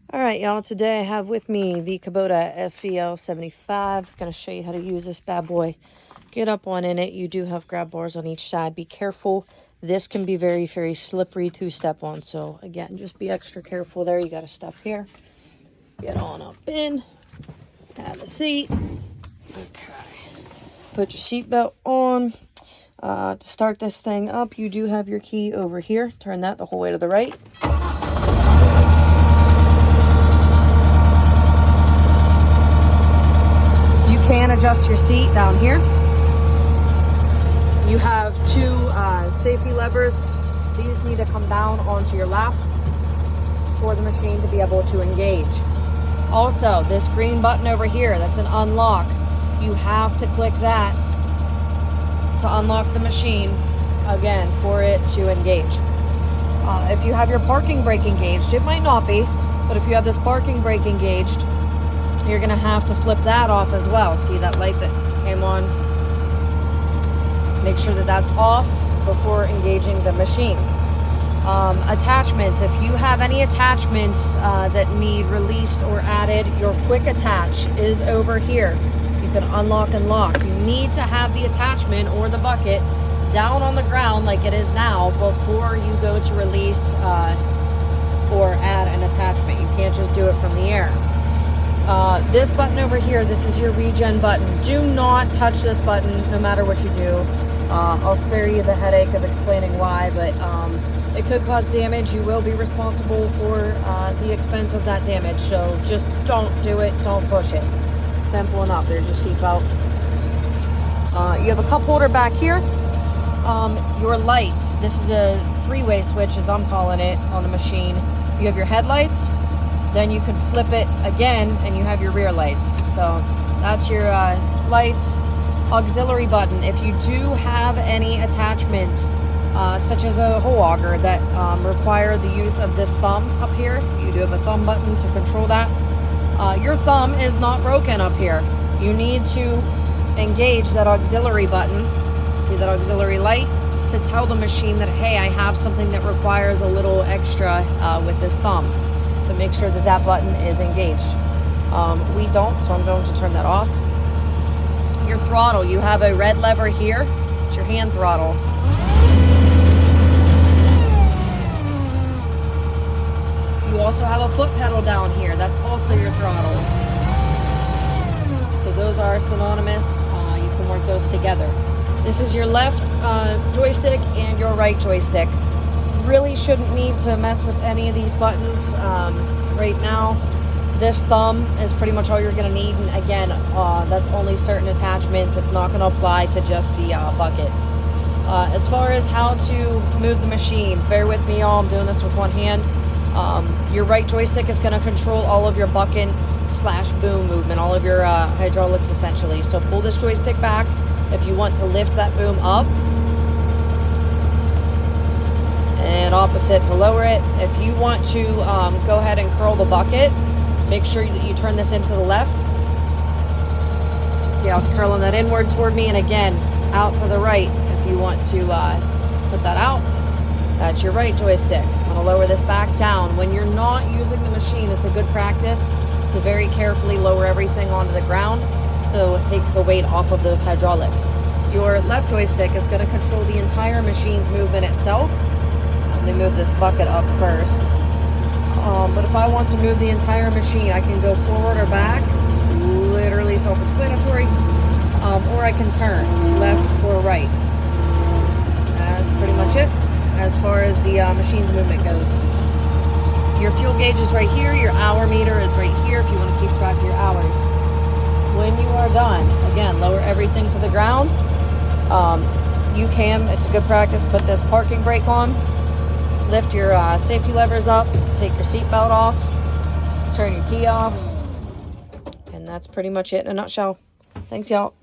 All right, y'all, today I have with me the Kubota SVL 75. Going to show you how to use this bad boy. Get up on in it. You do have grab bars on each side. Be careful. This can be very, very slippery to step on. So again, just be extra careful there. You got to step here. Get on up in. Have a seat. Okay. Put your seatbelt on. To start this thing up, you do have your key over here. Turn that the whole way to the right. You can adjust your seat down here. You have two safety levers. These need to come down onto your lap for the machine to be able to engage. Also, this green button over here, that's an unlock. You have to click that to unlock the machine, again, for it to engage. If you have your parking brake engaged, it might not be, but if you have this parking brake engaged, you're gonna have to flip that off as well. See that light that came on? Make sure that that's off before engaging the machine. Attachments, if you have any attachments that need released or added, your quick attach is over here. You can unlock and lock. You need to have the attachment or the bucket down on the ground like it is now before you go to release or add an attachment. You can't just do it from the air. This button over here, this is your regen button. Do not touch this button no matter what you do. I'll spare you the headache of explaining why, but it could cause damage. You will be responsible for the expense of that damage. So just don't do it, don't push it. Simple enough. There's your seatbelt. You have a cup holder back here. Your lights, this is a three-way switch as I'm calling it on the machine. You have your headlights, then you can flip it again and you have your rear lights. So that's your lights. Auxiliary button, if you do have any attachments such as a hole auger that require the use of this thumb up here, you do have a thumb button to control that. Your thumb is not broken up here. You need to engage that auxiliary button, see that auxiliary light, to tell the machine that, hey, I have something that requires a little extra with this thumb. So make sure that that button is engaged. We don't, so I'm going to turn that off. Your throttle, you have a red lever here. It's your hand throttle. You also have a foot pedal down here. That's also your throttle. So those are synonymous. You can work those together. This is your left joystick and your right joystick. Really shouldn't need to mess with any of these buttons right now. This thumb is pretty much all you're going to need, and again, that's only certain attachments. It's not going to apply to just the bucket. As far as how to move the machine, bear with me, y'all. I'm doing this with one hand. Your right joystick is going to control all of your bucket / boom movement, all of your hydraulics essentially. So pull this joystick back if you want to lift that boom up, and opposite to lower it. If you want to go ahead and curl the bucket, make sure that you turn this into the left. See how it's curling that inward toward me, and again, out to the right if you want to put that out. That's your right joystick. I'm going to lower this back down. When you're not using the machine, it's a good practice to very carefully lower everything onto the ground so it takes the weight off of those hydraulics. Your left joystick is going to control the entire machine's movement itself. Let me move this bucket up first. But if I want to move the entire machine, I can go forward or back, literally self-explanatory, or I can turn left or right. That's pretty much it as far as the machine's movement goes. Your fuel gauge is right here, your hour meter is right here if you want to keep track of your hours. When you are done, again, lower everything to the ground. You can, it's a good practice, put this parking brake on, lift your safety levers up, take your seatbelt off, turn your key off, and that's pretty much it in a nutshell. Thanks, y'all.